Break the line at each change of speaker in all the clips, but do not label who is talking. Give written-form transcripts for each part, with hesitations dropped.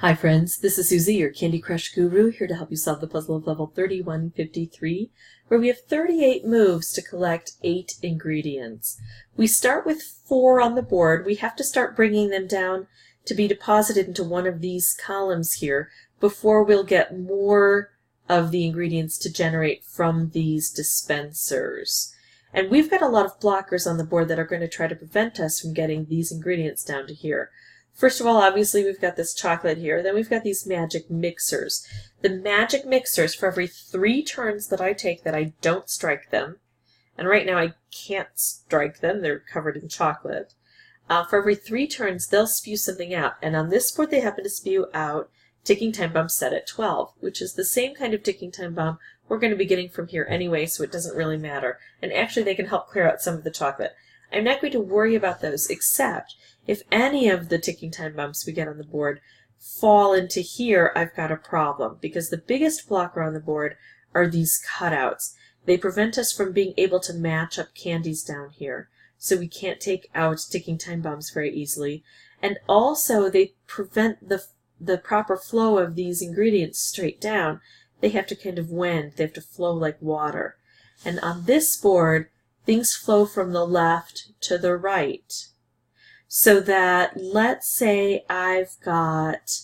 Hi friends, this is Susie, your Candy Crush guru, here to help you solve the puzzle of level 3153, where we have 38 moves to collect 8 ingredients. We start with 4 on the board. We have to start bringing them down to be deposited into one of these columns here before we'll get more of the ingredients to generate from these dispensers. And we've got a lot of blockers on the board that are going to try to prevent us from getting these ingredients down to here. First of all, obviously, we've got this chocolate here. Then we've got these magic mixers. The magic mixers, for every 3 turns that I take that I don't strike them, and right now I can't strike them, they're covered in chocolate. For every 3 turns, they'll spew something out. And on this board, they happen to spew out ticking time bomb set at 12, which is the same kind of ticking time bomb we're going to be getting from here anyway, so it doesn't really matter. And actually, they can help clear out some of the chocolate. I'm not going to worry about those, except if any of the ticking time bombs we get on the board fall into here, I've got a problem, because the biggest blocker on the board are these cutouts. They prevent us from being able to match up candies down here, so we can't take out ticking time bombs very easily. And also, they prevent the proper flow of these ingredients straight down. They have to kind of wend. They have to flow like water. And on this board, things flow from the left to the right. So that, let's say I've got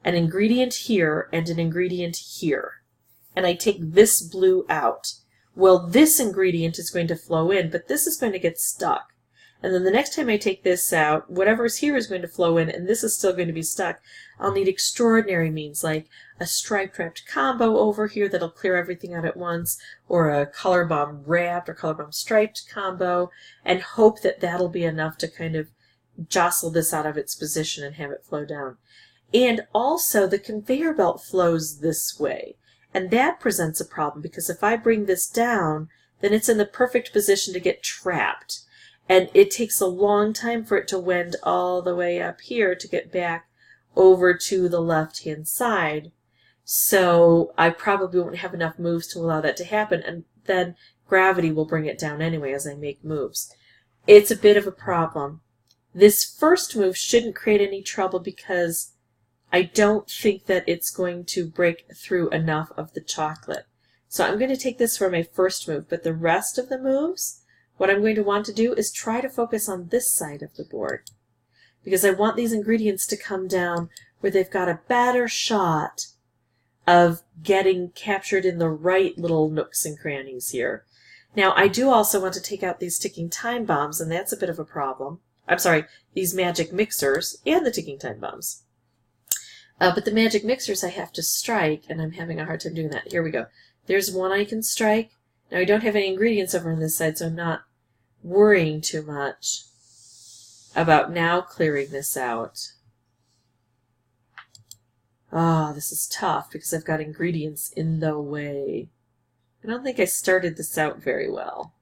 an ingredient here and an ingredient here, and I take this blue out. Well, this ingredient is going to flow in, but this is going to get stuck. And then the next time I take this out, whatever's here is going to flow in, and this is still going to be stuck. I'll need extraordinary means, like a striped wrapped combo over here that'll clear everything out at once, or a color bomb wrapped or color bomb striped combo, and hope that that'll be enough to kind of jostle this out of its position and have it flow down. And also, the conveyor belt flows this way, and that presents a problem, because if I bring this down, then it's in the perfect position to get trapped. And it takes a long time for it to wend all the way up here to get back over to the left-hand side. So I probably won't have enough moves to allow that to happen, and then gravity will bring it down anyway as I make moves. It's a bit of a problem. This first move shouldn't create any trouble because I don't think that it's going to break through enough of the chocolate. So I'm going to take this for my first move, but the rest of the moves, what I'm going to want to do is try to focus on this side of the board, because I want these ingredients to come down where they've got a better shot of getting captured in the right little nooks and crannies here. Now, I do also want to take out these ticking time bombs, and that's a bit of a problem. I'm sorry, these magic mixers and the ticking time bombs. But the magic mixers I have to strike, and I'm having a hard time doing that. Here we go. There's one I can strike. Now, I don't have any ingredients over on this side, so I'm not worrying too much about now clearing this out. Ah, this is tough because I've got ingredients in the way. I don't think I started this out very well.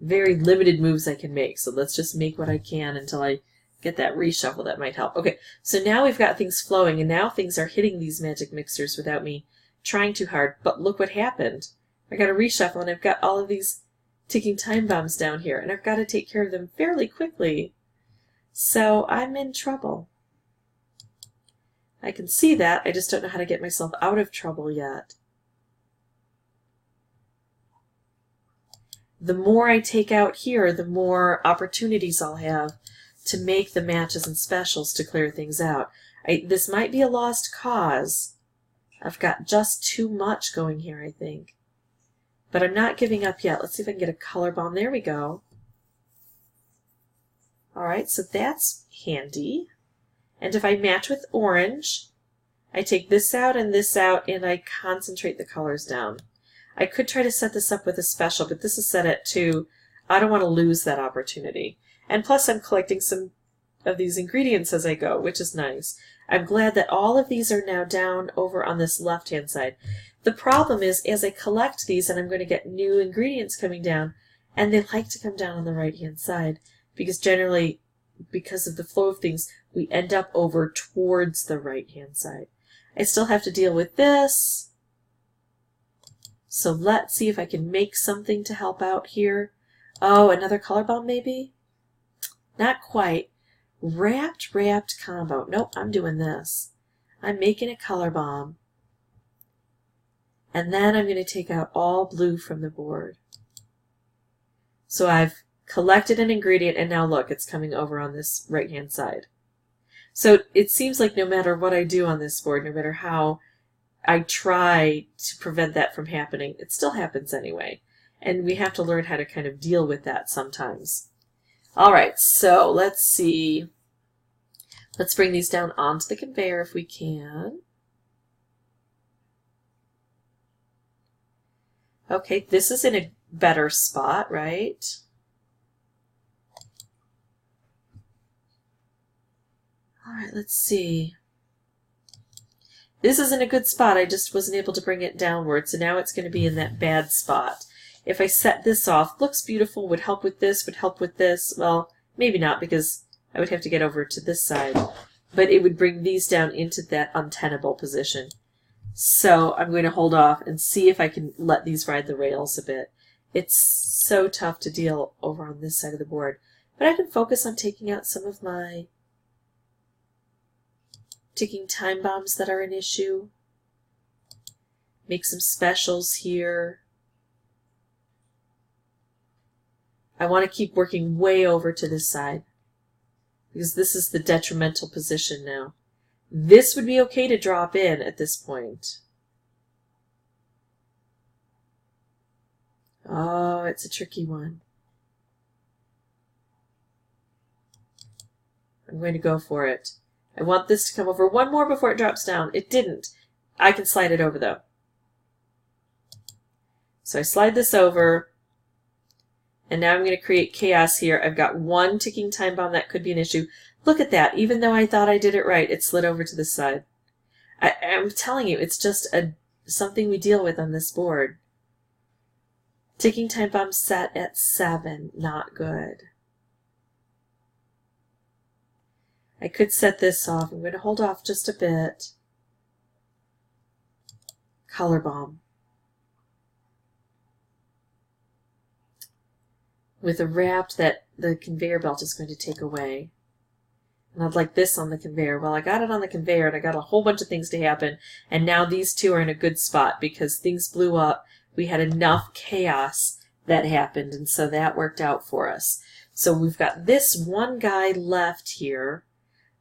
Very limited moves I can make, so let's just make what I can until I get that reshuffle. That might help. Okay, so now we've got things flowing, and now things are hitting these magic mixers without me trying too hard. But look what happened. I got a reshuffle, and I've got all of these ticking time bombs down here, and I've got to take care of them fairly quickly. So I'm in trouble. I can see that. I just don't know how to get myself out of trouble yet. The more I take out here, the more opportunities I'll have to make the matches and specials to clear things out. This might be a lost cause. I've got just too much going here, I think. But I'm not giving up yet. Let's see if I can get a color bomb. There we go. Alright, so that's handy. And if I match with orange, I take this out, and I concentrate the colors down. I could try to set this up with a special, but this is set at 2. I don't want to lose that opportunity. And plus, I'm collecting some of these ingredients as I go, which is nice. I'm glad that all of these are now down over on this left-hand side. The problem is, as I collect these, and I'm going to get new ingredients coming down, and they like to come down on the right-hand side, because generally, because of the flow of things, we end up over towards the right-hand side. I still have to deal with this. So let's see if I can make something to help out here. Oh, another color bomb maybe? Not quite. Wrapped combo. Nope, I'm doing this. I'm making a color bomb. And then I'm going to take out all blue from the board. So I've collected an ingredient, and now look, it's coming over on this right-hand side. So it seems like no matter what I do on this board, no matter how I try to prevent that from happening, it still happens anyway. And we have to learn how to kind of deal with that sometimes. All right, so let's see. Let's bring these down onto the conveyor if we can. Okay, this is in a better spot, right? All right, let's see. This isn't a good spot. I just wasn't able to bring it downward, so now it's going to be in that bad spot. If I set this off, looks beautiful, would help with this, would help with this. Well, maybe not, because I would have to get over to this side. But it would bring these down into that untenable position. So I'm going to hold off and see if I can let these ride the rails a bit. It's so tough to deal over on this side of the board. But I can focus on taking out some of my ticking time bombs that are an issue. Make some specials here. I want to keep working way over to this side, because this is the detrimental position now. This would be okay to drop in at this point. Oh, it's a tricky one. I'm going to go for it. I want this to come over one more before it drops down. It didn't. I can slide it over, though. So I slide this over, and now I'm going to create chaos here. I've got one ticking time bomb that could be an issue. Look at that. Even though I thought I did it right, it slid over to this side. I'm telling you, it's just something we deal with on this board. Ticking time bomb set at 7. Not good. I could set this off. I'm going to hold off just a bit. Color bomb. With a wrap that the conveyor belt is going to take away. And I'd like this on the conveyor. Well, I got it on the conveyor, and I got a whole bunch of things to happen, and now these two are in a good spot because things blew up. We had enough chaos that happened, and so that worked out for us. So we've got this one guy left here,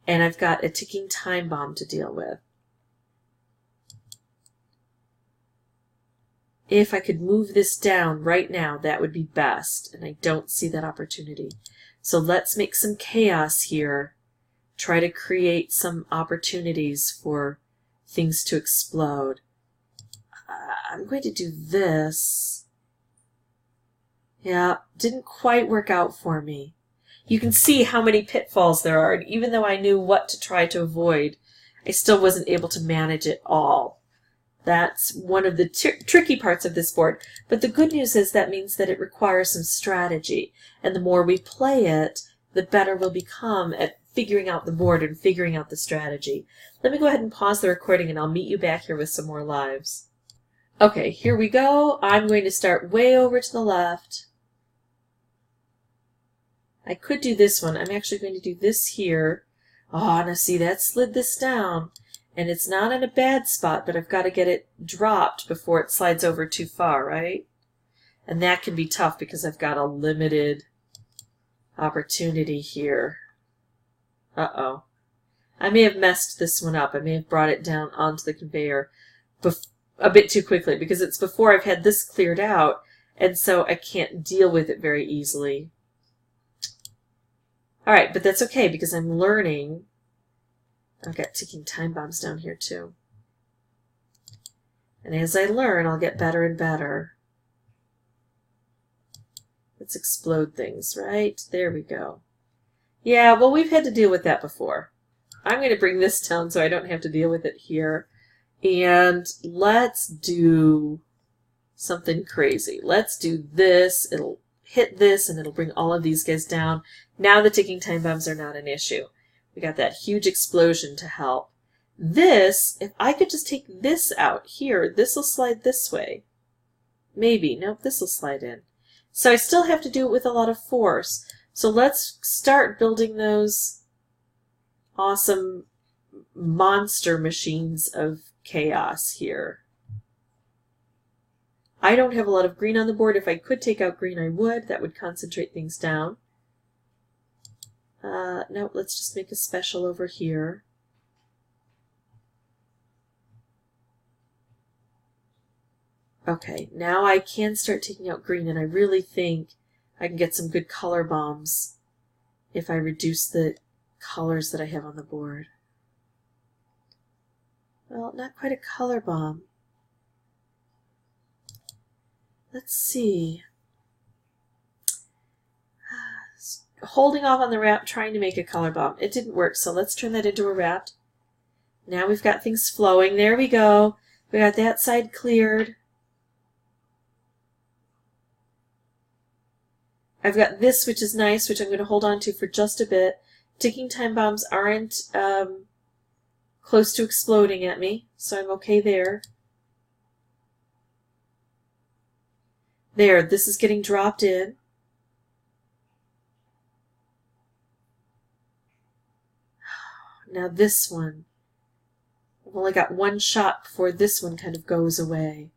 and I've got a ticking time bomb to deal with. If I could move this down right now, that would be best, and I don't see that opportunity. So let's make some chaos here. Try to create some opportunities for things to explode. I'm going to do this. Yeah, didn't quite work out for me. You can see how many pitfalls there are, and even though I knew what to try to avoid, I still wasn't able to manage it all. That's one of the tricky parts of this board. But the good news is that means that it requires some strategy. And the more we play it, the better we'll become at figuring out the board and figuring out the strategy. Let me go ahead and pause the recording, and I'll meet you back here with some more lives. Okay, here we go. I'm going to start way over to the left. I could do this one. I'm actually going to do this here. Oh, now see, that slid this down. And it's not in a bad spot, but I've got to get it dropped before it slides over too far, right? And that can be tough because I've got a limited opportunity here. Uh-oh. I may have messed this one up. I may have brought it down onto the conveyor a bit too quickly because it's before I've had this cleared out, and so I can't deal with it very easily. All right, but that's okay because I'm learning. I've got ticking time bombs down here too. And as I learn, I'll get better and better. Let's explode things, right? There we go. Yeah, well, we've had to deal with that before. I'm going to bring this down so I don't have to deal with it here. And let's do something crazy. Let's do this. It'll hit this, and it'll bring all of these guys down. Now the ticking time bombs are not an issue. We got that huge explosion to help. This, if I could just take this out here, this will slide this way. Maybe. Nope, this will slide in. So I still have to do it with a lot of force. So let's start building those awesome monster machines of chaos here. I don't have a lot of green on the board. If I could take out green, I would. That would concentrate things down. No, let's just make a special over here. Okay, now I can start taking out green, and I really think I can get some good color bombs if I reduce the colors that I have on the board. Well, not quite a color bomb. Let's see. Holding off on the wrap, trying to make a color bomb. It didn't work, so let's turn that into a wrap. Now we've got things flowing. There we go. We got that side cleared. I've got this, which is nice, which I'm going to hold on to for just a bit. Ticking time bombs aren't close to exploding at me, so I'm okay there. There, this is getting dropped in. Now this one. I've only got one shot before this one kind of goes away.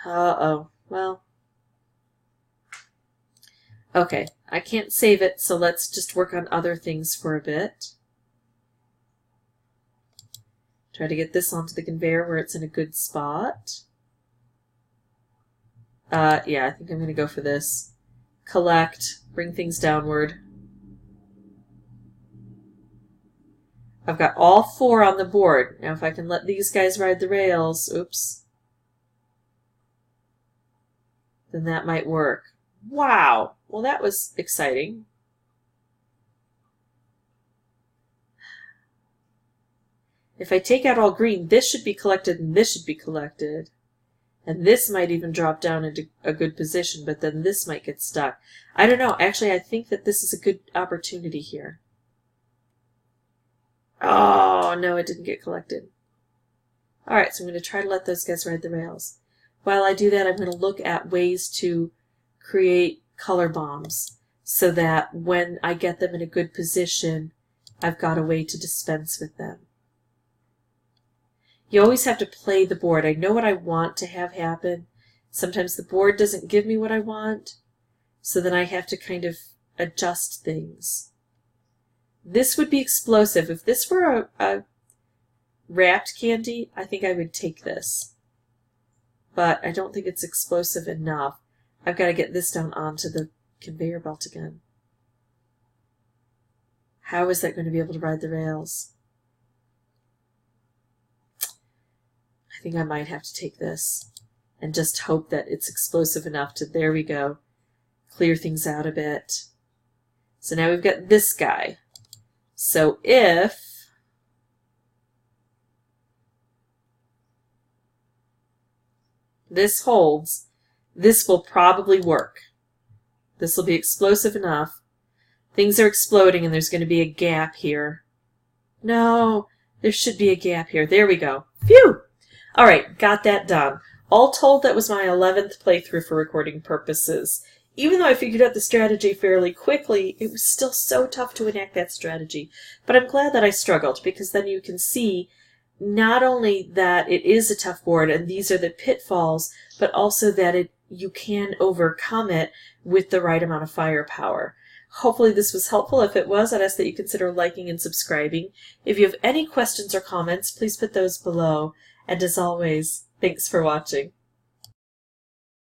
Uh-oh. Well. Okay, I can't save it, so let's just work on other things for a bit. Try to get this onto the conveyor where it's in a good spot. Yeah, I think I'm going to go for this. Collect, bring things downward. I've got all 4 on the board. Now if I can let these guys ride the rails, oops, then that might work. Wow! Well, that was exciting. If I take out all green, this should be collected and this should be collected. And this might even drop down into a good position, but then this might get stuck. I don't know. Actually, I think that this is a good opportunity here. Oh, no, it didn't get collected. Alright, so I'm going to try to let those guys ride the rails. While I do that, I'm going to look at ways to create color bombs so that when I get them in a good position, I've got a way to dispense with them. You always have to play the board. I know what I want to have happen. Sometimes the board doesn't give me what I want, so then I have to kind of adjust things. This would be explosive. If this were a wrapped candy, I think I would take this. But I don't think it's explosive enough. I've got to get this down onto the conveyor belt again. How is that going to be able to ride the rails? I think I might have to take this and just hope that it's explosive enough to, there we go, clear things out a bit. So now we've got this guy. So if this holds, this will probably work. This will be explosive enough. Things are exploding and there's going to be a gap here. No, there should be a gap here. There we go. Phew! Alright, got that done. All told, that was my 11th playthrough for recording purposes. Even though I figured out the strategy fairly quickly, it was still so tough to enact that strategy. But I'm glad that I struggled, because then you can see not only that it is a tough board and these are the pitfalls, but also that you can overcome it with the right amount of firepower. Hopefully this was helpful. If it was, I'd ask that you consider liking and subscribing. If you have any questions or comments, please put those below. And as always, thanks for watching.